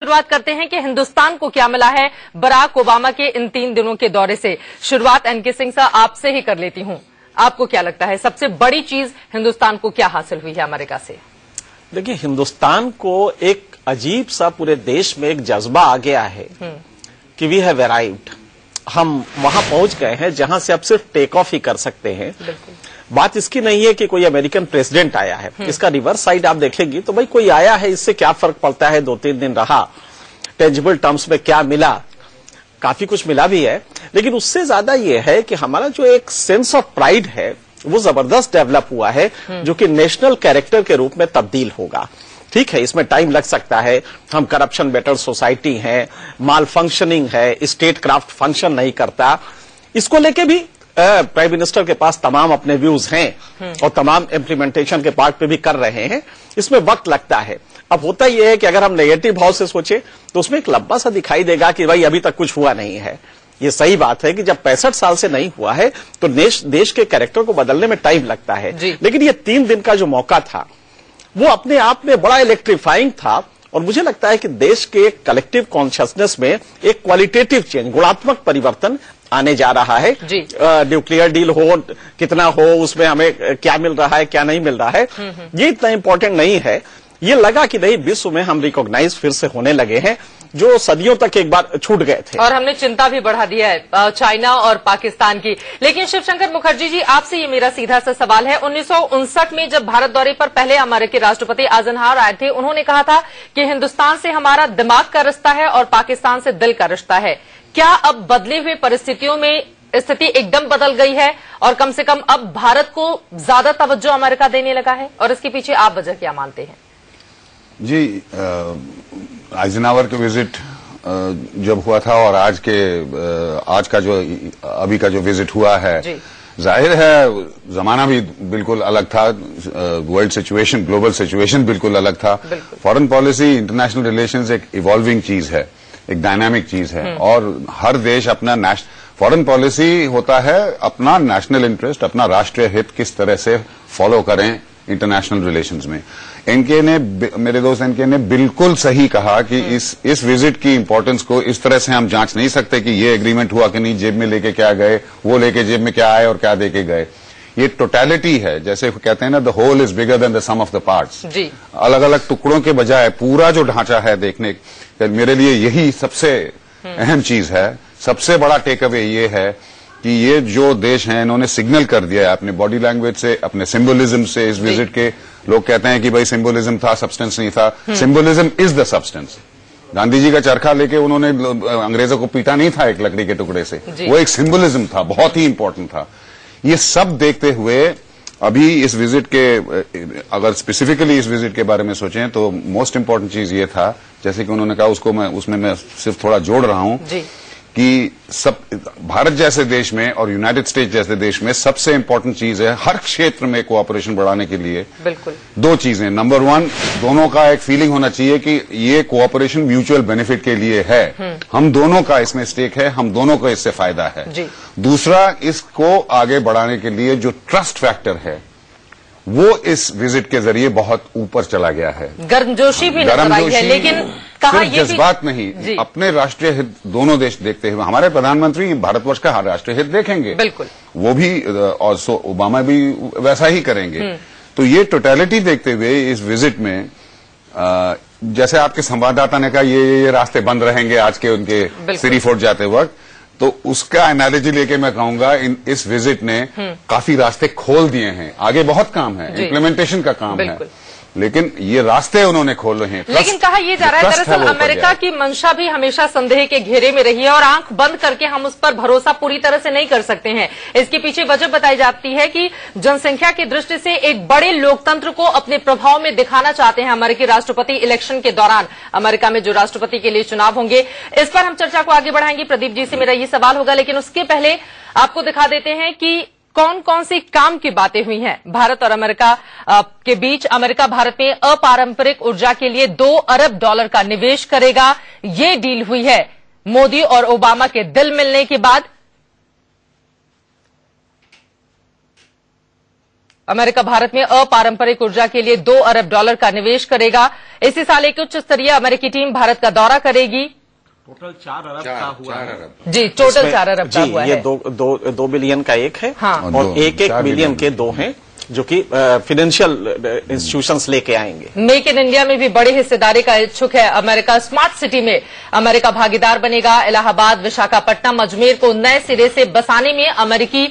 शुरुआत करते हैं कि हिंदुस्तान को क्या मिला है बराक ओबामा के इन 3 दिनों के दौरे से। शुरुआत एनके सिंह साहब आपसे ही कर लेती हूं। आपको क्या लगता है सबसे बड़ी चीज हिंदुस्तान को क्या हासिल हुई है अमेरिका से? देखिए, हिंदुस्तान को एक अजीब सा पूरे देश में एक जज्बा आ गया है कि वी हैव अराइव्ड। हम वहां पहुंच गए हैं जहां से अब सिर्फ टेक ऑफ ही कर सकते हैं। बात इसकी नहीं है कि कोई अमेरिकन प्रेसिडेंट आया है, इसका रिवर्स साइड आप देखेंगी तो भाई कोई आया है, इससे क्या फर्क पड़ता है, 2-3 दिन रहा, टेंजिबल टर्म्स में क्या मिला, काफी कुछ मिला भी है, लेकिन उससे ज्यादा ये है कि हमारा जो एक सेंस ऑफ प्राइड है वो जबरदस्त डेवलप हुआ है, जो कि नेशनल कैरेक्टर के रूप में तब्दील होगा। ठीक है, इसमें टाइम लग सकता है, हम करप्शन बेटर सोसाइटी है, माल फंक्शनिंग है, स्टेट क्राफ्ट फंक्शन नहीं करता, इसको लेके भी प्राइम मिनिस्टर के पास तमाम अपने व्यूज हैं और तमाम इम्प्लीमेंटेशन के पार्ट पे भी कर रहे हैं। इसमें वक्त लगता है। अब होता यह है कि अगर हम नेगेटिव भाव से सोचे तो उसमें एक लंबा सा दिखाई देगा कि भाई अभी तक कुछ हुआ नहीं है। ये सही बात है कि जब 65 साल से नहीं हुआ है तो देश के कैरेक्टर को बदलने में टाइम लगता है, लेकिन ये 3 दिन का जो मौका था वो अपने आप में बड़ा इलेक्ट्रीफाइंग था और मुझे लगता है कि देश के कलेक्टिव कॉन्शियसनेस में एक क्वालिटेटिव चेंज, गुणात्मक परिवर्तन आने जा रहा है। न्यूक्लियर डील हो, कितना हो, उसमें हमें क्या मिल रहा है, क्या नहीं मिल रहा है, ये इतना इंपॉर्टेंट नहीं है। ये लगा कि नहीं, विश्व में हम रिकॉग्नाइज फिर से होने लगे हैं जो सदियों तक एक बार छूट गए थे, और हमने चिंता भी बढ़ा दी है चाइना और पाकिस्तान की। लेकिन शिवशंकर मुखर्जी जी, आपसे ये मेरा सीधा सा सवाल है। 1959 में जब भारत दौरे पर पहले अमेरिकी राष्ट्रपति आइजनहावर आए थे, उन्होंने कहा था कि हिंदुस्तान से हमारा दिमाग का रिश्ता है और पाकिस्तान से दिल का रिश्ता है। क्या अब बदली हुई परिस्थितियों में स्थिति एकदम बदल गई है और कम से कम अब भारत को ज्यादा तवज्जो अमेरिका देने लगा है, और इसके पीछे आप वजह क्या मानते हैं? जी, आइजनहावर के विजिट जब हुआ था और आज का जो अभी का जो विजिट हुआ है, जाहिर है जमाना भी बिल्कुल अलग था, वर्ल्ड सिचुएशन, ग्लोबल सिचुएशन बिल्कुल अलग था। फॉरेन पॉलिसी, इंटरनेशनल रिलेशंस एक इवॉल्विंग चीज है, एक डायनामिक चीज है, और हर देश अपना फॉरेन पॉलिसी होता है अपना नेशनल इंटरेस्ट, अपना राष्ट्रीय हित किस तरह से फॉलो करें इंटरनेशनल रिलेशंस में। मेरे दोस्त एनके ने बिल्कुल सही कहा कि इस विजिट की इंपॉर्टेंस को इस तरह से हम जांच नहीं सकते कि ये एग्रीमेंट हुआ कि नहीं, जेब में लेके क्या गए, वो लेके जेब में क्या आए और क्या देके गए। ये टोटलिटी है, जैसे कहते हैं ना, the whole is bigger than the sum of the parts. अलग अलग टुकड़ों के बजाय पूरा जो ढांचा है देखने, मेरे लिए यही सबसे अहम चीज है। सबसे बड़ा टेक अवे ये है कि ये जो देश हैं इन्होंने सिग्नल कर दिया है अपने बॉडी लैंग्वेज से, अपने सिंबलिज्म से। इस विजिट के लोग कहते हैं कि भाई सिंबलिज्म था, सब्सटेंस नहीं था। Symbolism is the substance. Gandhi ji का चरखा लेके उन्होंने अंग्रेजों को पीटा नहीं था एक लकड़ी के टुकड़े से, वो एक सिंबलिज्म था, बहुत ही इंपॉर्टेंट था। ये सब देखते हुए अभी इस विजिट के, अगर स्पेसिफिकली इस विजिट के बारे में सोचें तो मोस्ट इंपॉर्टेंट चीज ये था, जैसे कि उन्होंने कहा, उसमें मैं सिर्फ थोड़ा जोड़ रहा हूं कि सब भारत जैसे देश में और यूनाइटेड स्टेट्स जैसे देश में सबसे इंपॉर्टेंट चीज है हर क्षेत्र में कोऑपरेशन बढ़ाने के लिए बिल्कुल 2 चीजें। नंबर 1, दोनों का एक फीलिंग होना चाहिए कि ये कोऑपरेशन म्यूचुअल बेनिफिट के लिए है, हम दोनों का इसमें स्टेक है, हम दोनों को इससे फायदा है। दूसरा, इसको आगे बढ़ाने के लिए जो ट्रस्ट फैक्टर है वो इस विजिट के जरिए बहुत ऊपर चला गया है। गर्मजोशी भी नजर आई है, लेकिन कहा ये जज्बात नहीं, अपने राष्ट्रीय हित दोनों देश देखते हुए हमारे प्रधानमंत्री भारतवर्ष का राष्ट्रीय हित देखेंगे, बिल्कुल वो भी, और ओबामा भी वैसा ही करेंगे। तो ये टोटलिटी देखते हुए इस विजिट में, जैसे आपके संवाददाता ने कहा ये रास्ते बंद रहेंगे आज के उनके सीरी फोर्ट जाते वक्त, तो उसका एनालॉजी लेके मैं कहूंगा इस विजिट ने काफी रास्ते खोल दिए हैं। आगे बहुत काम है, इम्प्लीमेंटेशन का काम है, लेकिन ये रास्ते उन्होंने खोले हैं। लेकिन कहा यह जा रहा है दरअसल अमेरिका की मंशा भी हमेशा संदेह के घेरे में रही है और आंख बंद करके हम उस पर भरोसा पूरी तरह से नहीं कर सकते हैं। इसके पीछे वजह बताई जाती है कि जनसंख्या की दृष्टि से एक बड़े लोकतंत्र को अपने प्रभाव में दिखाना चाहते हैं अमेरिकी राष्ट्रपति इलेक्शन के दौरान, अमेरिका में जो राष्ट्रपति के लिए चुनाव होंगे। इस पर हम चर्चा को आगे बढ़ाएंगे। प्रदीप जी से मेरा ये सवाल होगा, लेकिन उसके पहले आपको दिखा देते हैं कि कौन कौन सी काम की बातें हुई हैं भारत और अमेरिका के बीच। अमेरिका भारत में अपारंपरिक ऊर्जा के लिए $2 अरब का निवेश करेगा, ये डील हुई है मोदी और ओबामा के दिल मिलने के बाद। अमेरिका भारत में अपारंपरिक ऊर्जा के लिए $2 अरब का निवेश करेगा। इसी साल एक उच्च स्तरीय अमेरिकी टीम भारत का दौरा करेगी। टोटल 4 अरब का हुआ है। जी, टोटल 4 अरब का हुआ है। ये 2 बिलियन का एक है। हाँ। और 1 बिलियन के 2 हैं जो कि फाइनेंशियल इंस्टीट्यूशंस लेके आएंगे। मेक इन इंडिया में भी बड़ी हिस्सेदारी का इच्छुक है अमेरिका। स्मार्ट सिटी में अमेरिका भागीदार बनेगा। इलाहाबाद, विशाखापट्टनम, अजमेर को नए सिरे से बसाने में अमेरिकी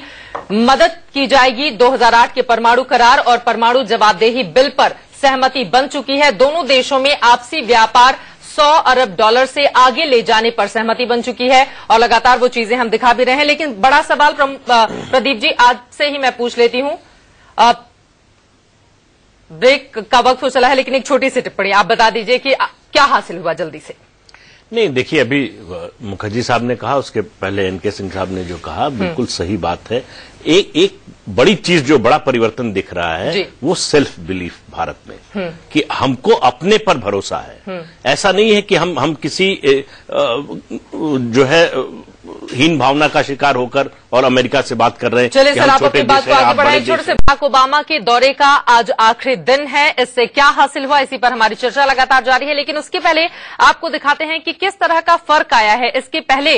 मदद की जाएगी। 2008 के परमाणु करार और परमाणु जवाबदेही बिल पर सहमति बन चुकी है। दोनों देशों में आपसी व्यापार $100 अरब से आगे ले जाने पर सहमति बन चुकी है और लगातार वो चीजें हम दिखा भी रहे हैं। लेकिन बड़ा सवाल प्रदीप जी आज से ही मैं पूछ लेती हूं। ब्रेक का वक्त हो चला है, लेकिन एक छोटी सी टिप्पणी आप बता दीजिए कि क्या हासिल हुआ जल्दी से। नहीं, देखिए, अभी मुखर्जी साहब ने कहा, उसके पहले एनके सिंह साहब ने जो कहा बिल्कुल सही बात है। एक बड़ी चीज जो बड़ा परिवर्तन दिख रहा है वो सेल्फ बिलीफ भारत में, कि हमको अपने पर भरोसा है। ऐसा नहीं है कि हम किसी जो है हीन भावना का शिकार होकर और अमेरिका से बात कर रहे हैं। चलिए सर, आप अपनी बात को आगे बढ़ाएं। छोटे से बराक ओबामा के दौरे का आज आखिरी दिन है, इससे क्या हासिल हुआ, इसी पर हमारी चर्चा लगातार जारी है। लेकिन उसके पहले आपको दिखाते हैं कि किस तरह का फर्क आया है। इसके पहले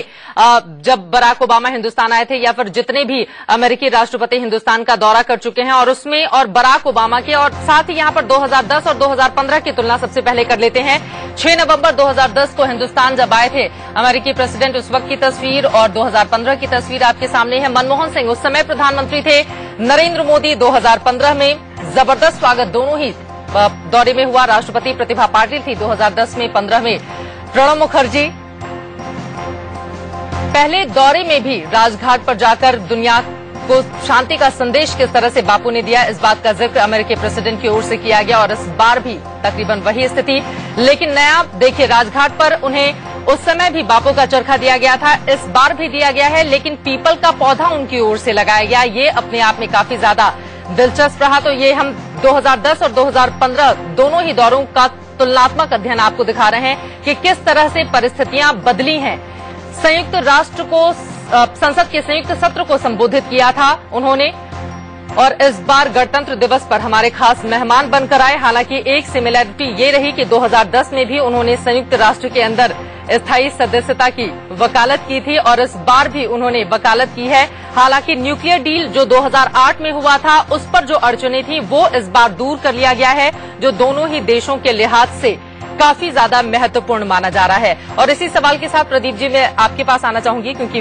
जब बराक ओबामा हिंदुस्तान आए थे, या फिर जितने भी अमेरिकी राष्ट्रपति हिंदुस्तान का दौरा कर चुके हैं, और उसमें और बराक ओबामा के, और साथ ही यहां पर 2010 और 2015 की तुलना सबसे पहले कर लेते हैं। 6 नवंबर 2010 को हिंदुस्तान जब आए थे अमेरिकी प्रेसिडेंट, उस वक्त की तस्वीर, और 2015 की तस्वीर आपके सामने है। मनमोहन सिंह उस समय प्रधानमंत्री थे। नरेंद्र मोदी 2015 में। जबरदस्त स्वागत दोनों ही दौरे में हुआ। राष्ट्रपति प्रतिभा पाटिल थी 2010 में, 15 में प्रणब मुखर्जी। पहले दौरे में भी राजघाट पर जाकर दुनिया को शांति का संदेश किस तरह से बापू ने दिया, इस बात का जिक्र अमेरिकी प्रेसिडेंट की ओर से किया गया, और इस बार भी तकरीबन वही स्थिति। लेकिन नया देखिए, राजघाट पर उन्हें उस समय भी बापू का चरखा दिया गया था, इस बार भी दिया गया है, लेकिन पीपल का पौधा उनकी ओर से लगाया गया। ये अपने आप में काफी ज्यादा दिलचस्प रहा। तो ये हम 2010 और 2015 दोनों ही दौरों का तुलनात्मक अध्ययन आपको दिखा रहे हैं कि किस तरह से परिस्थितियां बदली हैं। संयुक्त राष्ट्र को, संसद के संयुक्त सत्र को संबोधित किया था उन्होंने, और इस बार गणतंत्र दिवस पर हमारे खास मेहमान बनकर आए। हालांकि एक सिमिलैरिटी ये रही कि 2010 में भी उन्होंने संयुक्त राष्ट्र के अंदर स्थायी सदस्यता की वकालत की थी, और इस बार भी उन्होंने वकालत की है। हालांकि न्यूक्लियर डील जो 2008 में हुआ था, उस पर जो अड़चनें थी वो इस बार दूर कर लिया गया है, जो दोनों ही देशों के लिहाज से काफी ज्यादा महत्वपूर्ण माना जा रहा है। और इसी सवाल के साथ प्रदीप जी मैं आपके पास आना चाहूंगी, क्योंकि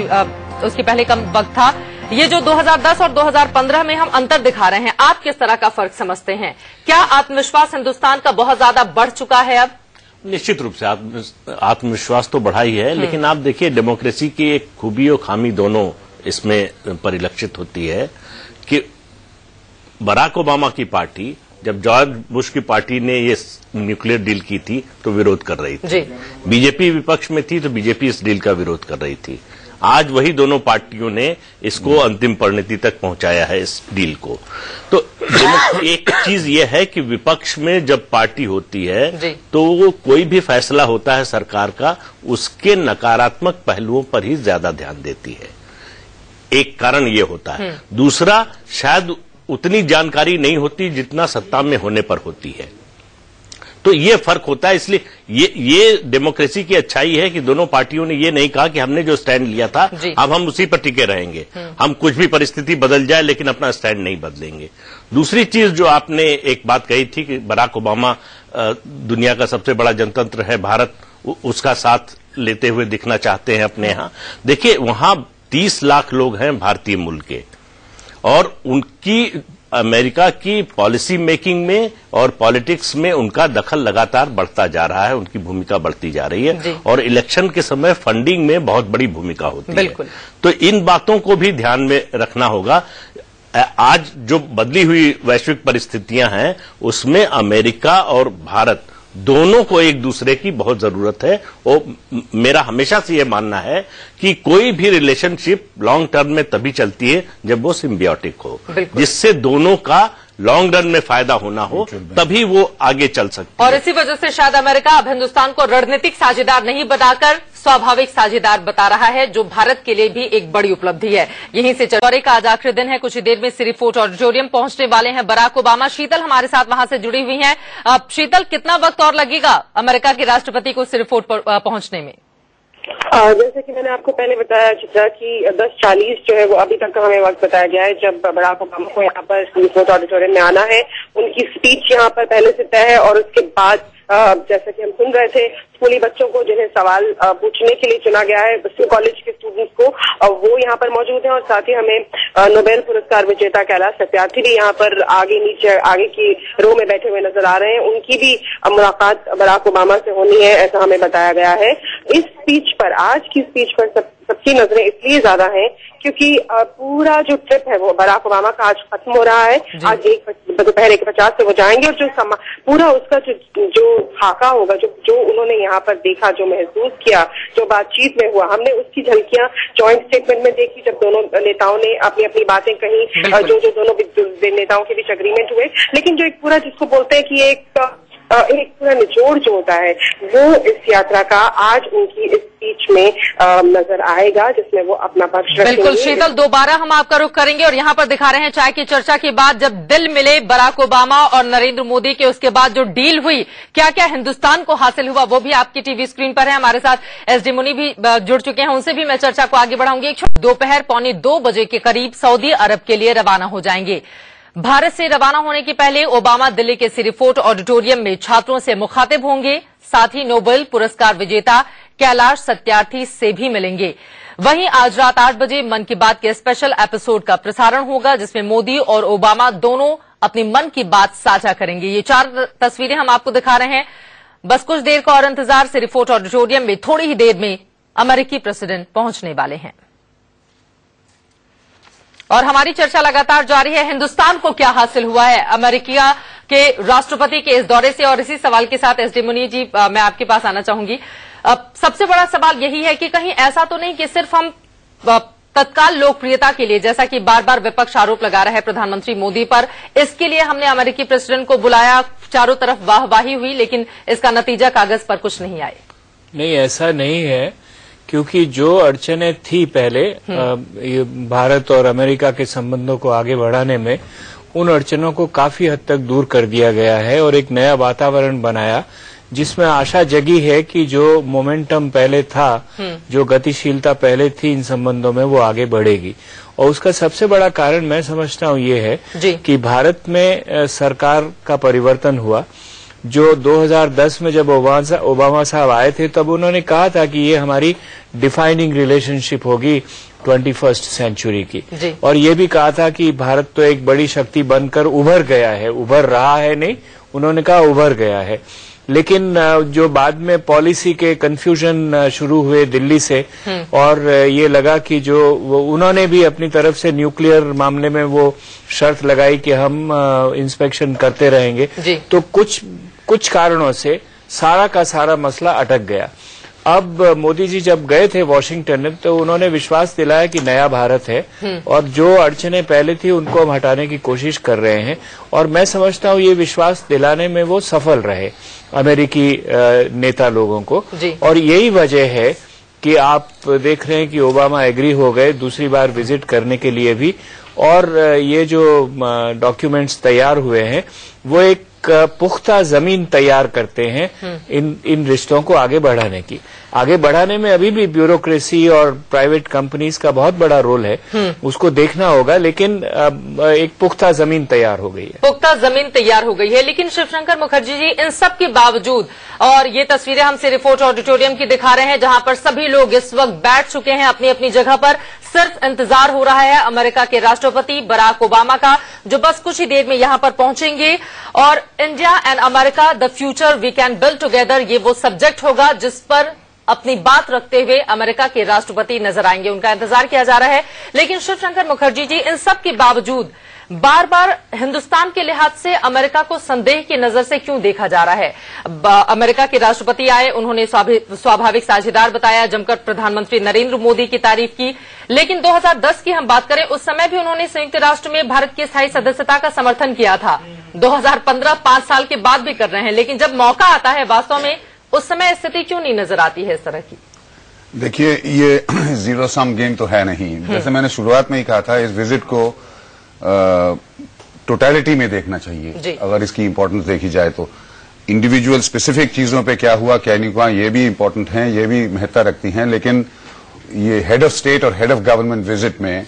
उसके पहले कम वक्त था। ये जो 2010 और 2015 में हम अंतर दिखा रहे हैं, आप किस तरह का फर्क समझते हैं? क्या आत्मविश्वास हिंदुस्तान का बहुत ज्यादा बढ़ चुका है अब? निश्चित रूप से आत्मविश्वास तो बढ़ा ही है, लेकिन आप देखिए, डेमोक्रेसी की एक खूबी और खामी दोनों इसमें परिलक्षित होती है कि बराक ओबामा की पार्टी, जब जॉर्ज बुश की पार्टी ने ये न्यूक्लियर डील की थी तो विरोध कर रही थी। बीजेपी विपक्ष में थी तो बीजेपी इस डील का विरोध कर रही थी। आज वही दोनों पार्टियों ने इसको अंतिम परिणति तक पहुंचाया है, इस डील को। तो एक चीज यह है कि विपक्ष में जब पार्टी होती है तो वो कोई भी फैसला होता है सरकार का, उसके नकारात्मक पहलुओं पर ही ज्यादा ध्यान देती है। एक कारण ये होता है। दूसरा, शायद उतनी जानकारी नहीं होती जितना सत्ता में होने पर होती है। तो ये फर्क होता है। इसलिए ये डेमोक्रेसी की अच्छाई है कि दोनों पार्टियों ने ये नहीं कहा कि हमने जो स्टैंड लिया था अब हम उसी पर टिके रहेंगे, हम कुछ भी परिस्थिति बदल जाए लेकिन अपना स्टैंड नहीं बदलेंगे। दूसरी चीज जो आपने एक बात कही थी कि बराक ओबामा दुनिया का सबसे बड़ा जनतंत्र है, भारत उसका साथ लेते हुए दिखना चाहते हैं अपने यहां। देखिए, वहां 30 लाख लोग हैं भारतीय मूल के, और उनकी अमेरिका की पॉलिसी मेकिंग में और पॉलिटिक्स में उनका दखल लगातार बढ़ता जा रहा है, उनकी भूमिका बढ़ती जा रही है, और इलेक्शन के समय फंडिंग में बहुत बड़ी भूमिका होती है। तो इन बातों को भी ध्यान में रखना होगा। आज जो बदली हुई वैश्विक परिस्थितियां हैं, उसमें अमेरिका और भारत दोनों को एक दूसरे की बहुत जरूरत है। और मेरा हमेशा से यह मानना है कि कोई भी रिलेशनशिप लॉन्ग टर्म में तभी चलती है जब वो सिम्बियोटिक हो, जिससे दोनों का लॉन्ग रन में फायदा होना हो, तभी वो आगे चल सकती है। और इसी वजह से शायद अमेरिका अब हिंदुस्तान को रणनीतिक साझेदार नहीं बनाकर स्वाभाविक साझेदार बता रहा है, जो भारत के लिए भी एक बड़ी उपलब्धि है। यहीं से दौरे का आज आखिरी दिन है। कुछ ही देर में सिरी फोर्ट ऑडिटोरियम पहुंचने वाले हैं बराक ओबामा। शीतल हमारे साथ वहां से जुड़ी हुई हैं। अब शीतल, कितना वक्त और लगेगा अमेरिका के राष्ट्रपति को सिरी फोर्ट पर पहुंचने में? जैसे कि मैंने आपको पहले बताया चित्रा कि 10:40 जो है वो अभी तक का हमें वक्त बताया गया है जब बराक ओबामा को यहाँ पर सिरी फोर्ट ऑडिटोरियम में आना है। उनकी स्पीच यहाँ पर पहले से तय है और उसके बाद जैसा कि हम सुन रहे थे, स्कूली बच्चों को जिन्हें सवाल पूछने के लिए चुना गया है, स्कूल कॉलेज के स्टूडेंट्स को, वो यहाँ पर मौजूद हैं। और साथ ही हमें नोबेल पुरस्कार विजेता कैलाश सत्यार्थी भी यहाँ पर आगे की रो में बैठे हुए नजर आ रहे हैं। उनकी भी मुलाकात बराक ओबामा से होनी है, ऐसा हमें बताया गया है। इस स्पीच पर, आज की स्पीच पर सबकी नजरें इसलिए ज्यादा हैं क्योंकि पूरा जो ट्रिप है वो बराक ओबामा का आज खत्म हो रहा है। आज दोपहर 1:50 से वो जाएंगे और जो पूरा उसका जो खाका होगा, जो उन्होंने यहाँ पर देखा, जो महसूस किया, जो बातचीत में हुआ, हमने उसकी झलकियां जॉइंट स्टेटमेंट में देखी जब दोनों नेताओं ने अपनी अपनी बातें कही, जो दोनों नेताओं के बीच एग्रीमेंट हुए। लेकिन जो एक पूरा जिसको बोलते हैं कि एक पूरा निचोड़ जो होता है वो इस यात्रा का आज उनकी इस स्पीच में नजर आएगा, जिसमें वो अपना पक्ष रखेंगे। बिल्कुल शीतल, दोबारा हम आपका रुख करेंगे और यहाँ पर दिखा रहे हैं चाय की चर्चा के बाद जब दिल मिले बराक ओबामा और नरेंद्र मोदी के, उसके बाद जो डील हुई, क्या क्या हिंदुस्तान को हासिल हुआ, वो भी आपकी टीवी स्क्रीन पर है। हमारे साथ एसडी मुनी भी जुड़ चुके हैं, उनसे भी मैं चर्चा को आगे बढ़ाऊंगी। दोपहर 1:45 बजे के करीब सऊदी अरब के लिए रवाना हो जाएंगे। भारत से रवाना होने के पहले ओबामा दिल्ली के सिरी फोर्ट ऑडिटोरियम में छात्रों से मुखातिब होंगे। साथ ही नोबेल पुरस्कार विजेता कैलाश सत्यार्थी से भी मिलेंगे। वहीं आज रात 8 बजे मन की बात के स्पेशल एपिसोड का प्रसारण होगा, जिसमें मोदी और ओबामा दोनों अपनी मन की बात साझा करेंगे। ये 4 तस्वीरें हम आपको दिखा रहे हैं। बस कुछ देर का और इंतजार। सिरी फोर्ट ऑडिटोरियम में थोड़ी ही देर में अमेरिकी प्रेसिडेंट पहुंचने वाले हैं और हमारी चर्चा लगातार जारी है। हिंदुस्तान को क्या हासिल हुआ है अमेरिका के राष्ट्रपति के इस दौरे से, और इसी सवाल के साथ एसडी मुनी जी मैं आपके पास आना चाहूंगी। सबसे बड़ा सवाल यही है कि कहीं ऐसा तो नहीं कि सिर्फ हम तत्काल लोकप्रियता के लिए, जैसा कि बार बार विपक्ष आरोप लगा रहा है प्रधानमंत्री मोदी पर, इसके लिए हमने अमेरिकी प्रेसिडेंट को बुलाया, चारों तरफ वाहवाही हुई, लेकिन इसका नतीजा कागज पर कुछ नहीं आए? नहीं, ऐसा नहीं है, क्योंकि जो अड़चनें थी पहले भारत और अमेरिका के संबंधों को आगे बढ़ाने में, उन अड़चनों को काफी हद तक दूर कर दिया गया है और एक नया वातावरण बनाया जिसमें आशा जगी है कि जो मोमेंटम पहले था, जो गतिशीलता पहले थी इन संबंधों में, वो आगे बढ़ेगी। और उसका सबसे बड़ा कारण मैं समझता हूँ ये है कि भारत में सरकार का परिवर्तन हुआ। जो 2010 में जब ओबामा साहब आए थे, तब उन्होंने कहा था कि ये हमारी डिफाइनिंग रिलेशनशिप होगी 21st सेंचुरी की, और ये भी कहा था कि भारत तो एक बड़ी शक्ति बनकर उभर गया है, उभर रहा है नहीं, उन्होंने कहा उभर गया है। लेकिन जो बाद में पॉलिसी के कंफ्यूजन शुरू हुए दिल्ली से, और ये लगा कि जो उन्होंने भी अपनी तरफ से न्यूक्लियर मामले में वो शर्त लगाई कि हम इंस्पेक्शन करते रहेंगे, तो कुछ कारणों से सारा का सारा मसला अटक गया। अब मोदी जी जब गए थे वॉशिंगटन में, तो उन्होंने विश्वास दिलाया कि नया भारत है और जो अड़चने पहले थी उनको हम हटाने की कोशिश कर रहे हैं, और मैं समझता हूँ ये विश्वास दिलाने में वो सफल रहे अमेरिकी नेता लोगों को। और यही वजह है कि आप देख रहे हैं कि ओबामा एग्री हो गए दूसरी बार विजिट करने के लिए भी, और ये जो डॉक्यूमेंट्स तैयार हुए हैं वो एक पुख्ता जमीन तैयार करते हैं इन रिश्तों को आगे बढ़ाने की। आगे बढ़ाने में अभी भी ब्यूरोक्रेसी और प्राइवेट कंपनीज का बहुत बड़ा रोल है, उसको देखना होगा, लेकिन एक पुख्ता जमीन तैयार हो गई है। पुख्ता जमीन तैयार हो गई है। लेकिन शिवशंकर मुखर्जी जी, इन सब के बावजूद, और ये तस्वीरें हम सिरी फोर्ट ऑडिटोरियम की दिखा रहे हैं जहां पर सभी लोग इस वक्त बैठ चुके हैं अपनी अपनी जगह पर, सिर्फ इंतजार हो रहा है अमेरिका के राष्ट्रपति बराक ओबामा का, जो बस कुछ ही देर में यहां पर पहुंचेंगे। और India and America the future we can build together, ये वो सब्जेक्ट होगा जिस पर अपनी बात रखते हुए अमेरिका के राष्ट्रपति नजर आएंगे। उनका इंतजार किया जा रहा है। लेकिन शिवशंकर मुखर्जी जी, इन सब के बावजूद बार बार हिंदुस्तान के लिहाज से अमेरिका को संदेह की नजर से क्यों देखा जा रहा है? अमेरिका के राष्ट्रपति आए, उन्होंने स्वाभाविक साझेदार बताया, जमकर प्रधानमंत्री नरेंद्र मोदी की तारीफ की। लेकिन 2010 की हम बात करें, उस समय भी उन्होंने संयुक्त राष्ट्र में भारत की स्थायी सदस्यता का समर्थन किया था। 2015 5 साल के बाद भी कर रहे हैं, लेकिन जब मौका आता है वास्तव में, उस समय स्थिति क्यों नहीं नजर आती है इस तरह की? देखिए, ये जीरो सम गेम तो है नहीं। जैसे मैंने शुरुआत में ही कहा था, इस विजिट को टोटलिटी में देखना चाहिए। अगर इसकी इंपॉर्टेंस देखी जाए तो इंडिविजुअल स्पेसिफिक चीजों पे क्या हुआ क्या नहीं हुआ, ये भी इंपॉर्टेंट हैं, ये भी महत्ता रखती हैं, लेकिन ये हेड ऑफ स्टेट और हेड ऑफ गवर्नमेंट विजिट में,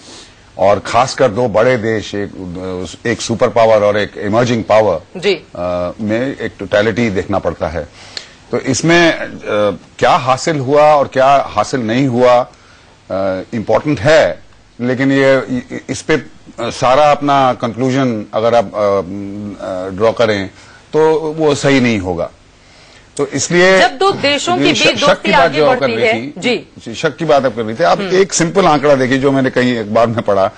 और खासकर दो बड़े देश, एक सुपर पावर और एक इमर्जिंग पावर में एक टोटलिटी देखना पड़ता है। तो इसमें क्या हासिल हुआ और क्या हासिल नहीं हुआ इम्पोर्टेंट है, लेकिन ये इस पे सारा अपना कंक्लूजन अगर आप ड्रॉ करें तो वो सही नहीं होगा। तो इसलिए जब दो देशों के बीच दोस्ती आगे बढ़ती है, जी शक की बात आप कर रही थी। आप एक सिंपल आंकड़ा देखिए जो मैंने कहीं एक बार में पढ़ा,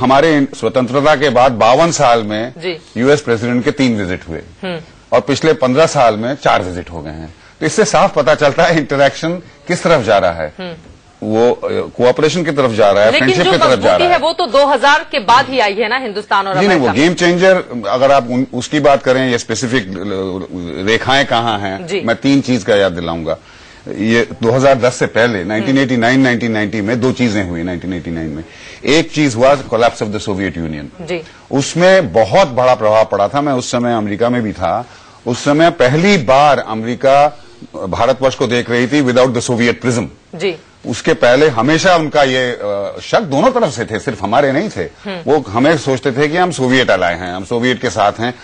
हमारे स्वतंत्रता के बाद 52 साल में यूएस प्रेसिडेंट के 3 विजिट हुए और पिछले 15 साल में 4 विजिट हो गए हैं। तो इससे साफ पता चलता है इंटरेक्शन किस तरफ जा रहा है, वो कोऑपरेशन की तरफ जा रहा है, फ्रेंडशिप की तरफ जा रहा है। वो तो 2000 के बाद ही आई है ना हिंदुस्तान और नहीं, वो गेम चेंजर अगर आप उसकी बात करें, ये स्पेसिफिक रेखाएं कहाँ हैं, मैं 3 चीज का याद दिलाऊंगा। ये 2010 से पहले 1989-1990 में 2 चीजें हुई। 1989 में एक चीज हुआ collapse of the Soviet union, उसमें बहुत बड़ा प्रभाव पड़ा था। मैं उस समय अमेरिका में भी था। उस समय पहली बार अमेरिका भारतवर्ष को देख रही थी विदाउट द सोवियत प्रिज्म। उसके पहले हमेशा उनका ये शक दोनों तरफ से थे, सिर्फ हमारे नहीं थे। वो हमें सोचते थे कि हम सोवियत अलाय हैं, हम सोवियत के साथ हैं,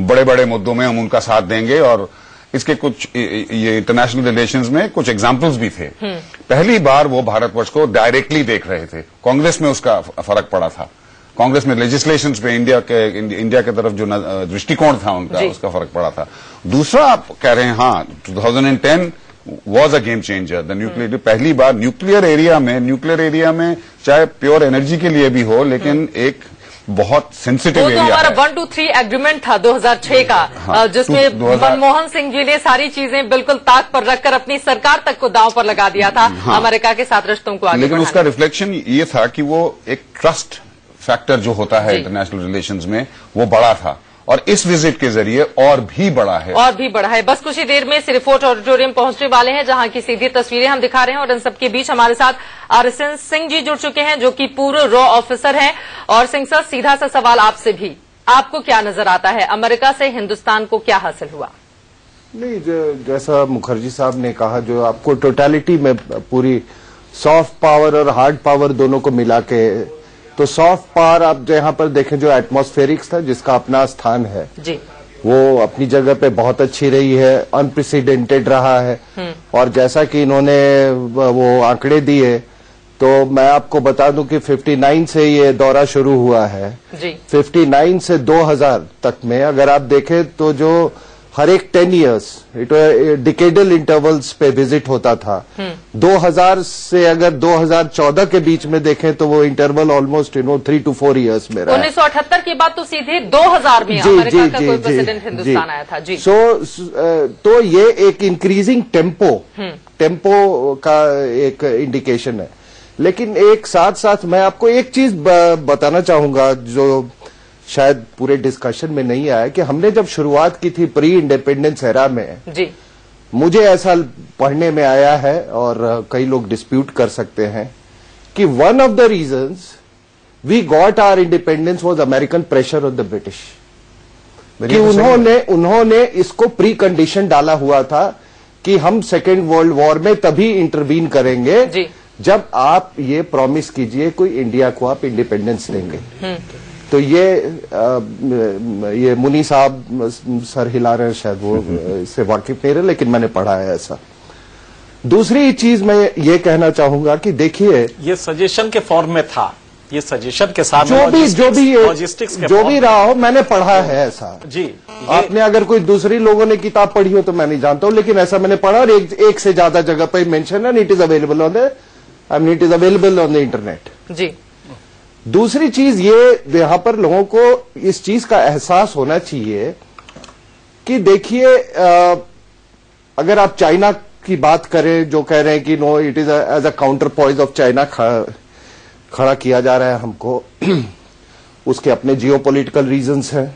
बड़े बड़े मुद्दों में हम उनका साथ देंगे। और इसके कुछ ये इंटरनेशनल रिलेशंस में कुछ एग्जाम्पल्स भी थे। पहली बार वो भारतवर्ष को डायरेक्टली देख रहे थे। कांग्रेस में उसका फर्क पड़ा था, कांग्रेस में लेजिस्लेशंस पे इंडिया के तरफ जो दृष्टिकोण था उनका, उसका फर्क पड़ा था। दूसरा आप कह रहे हैं, हाँ 2010 was a game changer. The nuclear, पहली बार न्यूक्लियर एरिया में चाहे प्योर एनर्जी के लिए भी हो, लेकिन एक बहुत सेंसिटिव एरिया है। हमारा 1, 2, 3 एग्रीमेंट था 2006 का, जिसमें मनमोहन सिंह जी ने सारी चीजें बिल्कुल ताक पर रखकर अपनी सरकार तक को दांव पर लगा दिया था, अमेरिका के साथ रिश्तों को आगे। लेकिन उसका रिफ्लेक्शन ये था कि वो एक ट्रस्ट फैक्टर जो होता है इंटरनेशनल रिलेशंस में, वो बड़ा था, और इस विजिट के जरिए और भी बढ़ा है। बस कुछ ही देर में सिरफोर्ट ऑडिटोरियम पहुंचने वाले हैं, जहां की सीधी तस्वीरें हम दिखा रहे हैं। और इन सबके बीच हमारे साथ RSN सिंह जी जुड़ चुके हैं, जो कि पूर्व रॉ ऑफिसर हैं। और सिंह सर, सीधा सा सवाल आपसे भी, आपको क्या नजर आता है, अमेरिका से हिंदुस्तान को क्या हासिल हुआ? नहीं, जैसा मुखर्जी साहब ने कहा, जो आपको टोटलिटी में पूरी सॉफ्ट पावर और हार्ड पावर दोनों को मिला के, तो सॉफ्ट पावर आप यहाँ पर देखें जो एटमॉस्फेरिक्स था, जिसका अपना स्थान है जी, वो अपनी जगह पे बहुत अच्छी रही है, अनप्रेसिडेंटेड रहा है। और जैसा कि इन्होंने वो आंकड़े दिए, तो मैं आपको बता दूं कि 59 से ये दौरा शुरू हुआ है जी। 59 से 2000 तक में अगर आप देखें तो जो हर एक 10 इयर्स डिकेडल इंटरवल्स पे विजिट होता था। 2000 से अगर 2014 के बीच में देखें तो वो इंटरवल ऑलमोस्ट 3 to 4 इयर्स में रहा। 1978 के बाद तो सीधे 2000 में अमेरिका का कोई प्रेसिडेंट हिंदुस्तान आया था जी। तो ये एक इंक्रीजिंग टेम्पो का एक इंडिकेशन है। लेकिन एक साथ साथ मैं आपको एक चीज बताना चाहूंगा जो शायद पूरे डिस्कशन में नहीं आया, कि हमने जब शुरुआत की थी प्री इंडिपेंडेंस एरा में जी, मुझे ऐसा पढ़ने में आया है और कई लोग डिस्प्यूट कर सकते हैं कि one of the reasons we got our independence was American pressure on the British, कि उन्होंने इसको प्री कंडीशन डाला हुआ था कि हम सेकेंड वर्ल्ड वॉर में तभी इंटरवीन करेंगे जी, जब आप ये प्रॉमिस कीजिए कोई इंडिया को आप इंडिपेंडेंस देंगे। तो ये मुनी साहब सर हिला रहे हैं, शायद वो इससे वाकिफ नहीं रहे, लेकिन मैंने पढ़ा है ऐसा। दूसरी चीज मैं ये कहना चाहूंगा कि देखिए, ये सजेशन के फॉर्म में था, ये सजेशन के साथ जो भी रहा हो, मैंने पढ़ा है ऐसा जी। आपने अगर कोई दूसरी लोगों ने किताब पढ़ी हो तो मैं नहीं जानता हूं, लेकिन ऐसा मैंने पढ़ा और एक से ज्यादा जगह पर मेंशन है। It is available on the internet जी। दूसरी चीज ये, यहां पर लोगों को इस चीज का एहसास होना चाहिए कि देखिए, अगर आप चाइना की बात करें, जो कह रहे हैं कि no it is as a counterpoise of China खड़ा किया जा रहा है हमको, उसके अपने जियोपॉलिटिकल रीजंस हैं,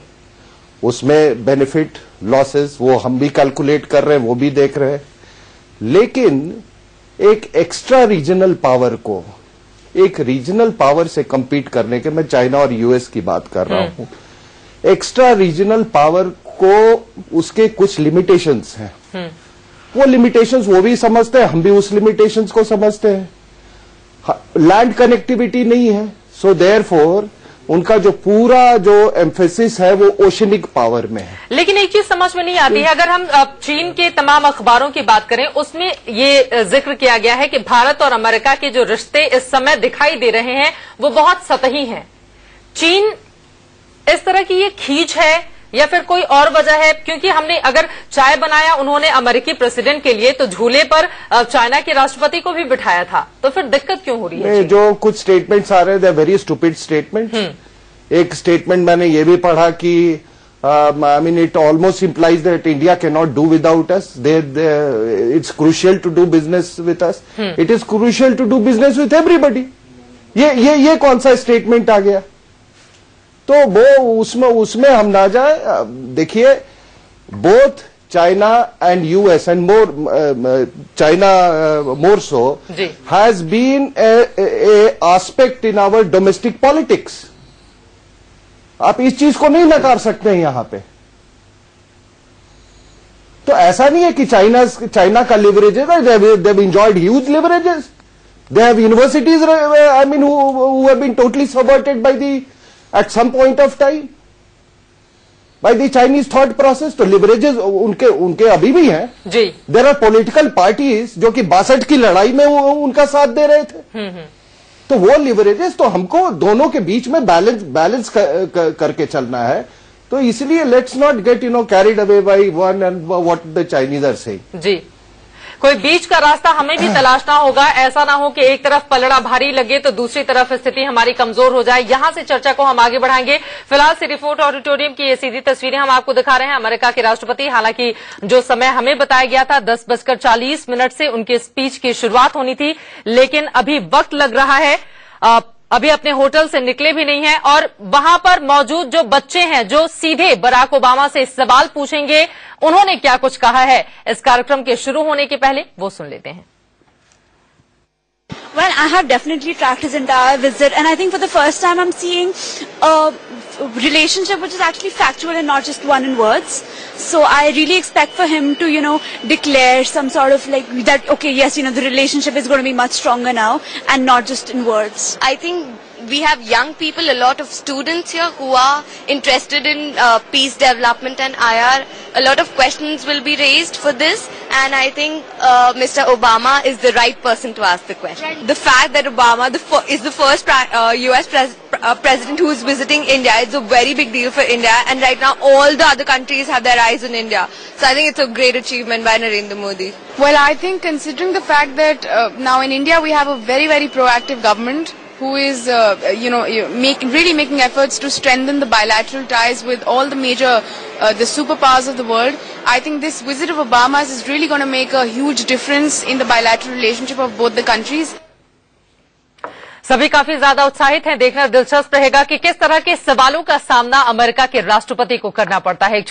उसमें बेनिफिट लॉसेस वो हम भी कैलकुलेट कर रहे हैं, वो भी देख रहे हैं। लेकिन एक एक्स्ट्रा रीजनल पावर को एक रीजनल पावर से compete करने के, मैं चाइना और यूएस की बात कर रहा हूं, एक्स्ट्रा रीजनल पावर को उसके कुछ लिमिटेशंस हैं। वो लिमिटेशंस वो भी समझते हैं, हम भी उस लिमिटेशंस को समझते हैं। लैंड कनेक्टिविटी नहीं है, सो देयरफॉर उनका जो पूरा जो एम्फेसिस है वो ओशनिक पावर में है। लेकिन एक चीज समझ में नहीं आती है, अगर हम चीन के तमाम अखबारों की बात करें, उसमें ये जिक्र किया गया है कि भारत और अमेरिका के जो रिश्ते इस समय दिखाई दे रहे हैं वो बहुत सतही हैं। चीन इस तरह की ये खींच है या फिर कोई और वजह है? क्योंकि हमने अगर चाय बनाया उन्होंने अमेरिकी प्रेसिडेंट के लिए, तो झूले पर चाइना के राष्ट्रपति को भी बिठाया था, तो फिर दिक्कत क्यों हो रही है? जो कुछ स्टेटमेंट्स आ रहे हैं, वेरी स्टूपिड स्टेटमेंट्स। एक स्टेटमेंट मैंने ये भी पढ़ा कि I mean it almost implies that India cannot do without us. It's crucial to do business with us. It is crucial to do business with everybody. ये कौन सा स्टेटमेंट आ गया? तो वो उसमें हम ना जाए। देखिए, both China and US and China more so has been a aspect in our domestic politics. आप इस चीज को नहीं नकार सकते हैं यहां पे। तो ऐसा नहीं है कि चाइना का leverages, they have enjoyed huge leverages. They have universities, I mean, who have been totally subverted by the at some point of time by the Chinese thought process। तो लिवरेजेस उनके अभी भी हैं जी। There are political parties जो कि 62 की लड़ाई में उनका साथ दे रहे थे। तो वो लिवरेजेस, तो हमको दोनों के बीच में बैलेंस करके चलना है। तो इसलिए let's not get carried away by one and what the Chinese are saying. जी, कोई बीच का रास्ता हमें भी तलाशना होगा। ऐसा ना हो कि एक तरफ पलड़ा भारी लगे तो दूसरी तरफ स्थिति हमारी कमजोर हो जाए। यहां से चर्चा को हम आगे बढ़ाएंगे। फिलहाल सिटी फोर्ट ऑडिटोरियम की ये सीधी तस्वीरें हम आपको दिखा रहे हैं। अमेरिका के राष्ट्रपति, हालांकि जो समय हमें बताया गया था 10:40 से उनके स्पीच की शुरुआत होनी थी, लेकिन अभी वक्त लग रहा है। अभी अपने होटल से निकले भी नहीं हैं और वहां पर मौजूद जो बच्चे हैं जो सीधे बराक ओबामा से सवाल पूछेंगे, उन्होंने क्या कुछ कहा है इस कार्यक्रम के शुरू होने के पहले, वो सुन लेते हैं। Well, I have definitely tracked his entire visit, and I think for the first time I'm seeing a relationship which is actually factual and not just one in words. So I really expect for him to, declare some sort of like that, okay, yes, the relationship is going to be much stronger now and not just in words. I think we have young people, a lot of students here who are interested in peace development and IR. A lot of questions will be raised for this, and I think Mr. Obama is the right person to ask the question. The fact that Obama is the first US president who is visiting India, it's a very big deal for India, and right now all the other countries have their eyes on India. So I think it's a great achievement by Narendra Modi. Well, I think considering the fact that now in India we have a very, very proactive government who is, really making efforts to strengthen the bilateral ties with all the major, the superpowers of the world. I think this visit of Obama's is really going to make a huge difference in the bilateral relationship of both the countries. सभी काफी ज्यादा उत्साहित हैं। देखना दिलचस्प रहेगा कि किस तरह के सवालों का सामना अमेरिका के राष्ट्रपति को करना पड़ता है।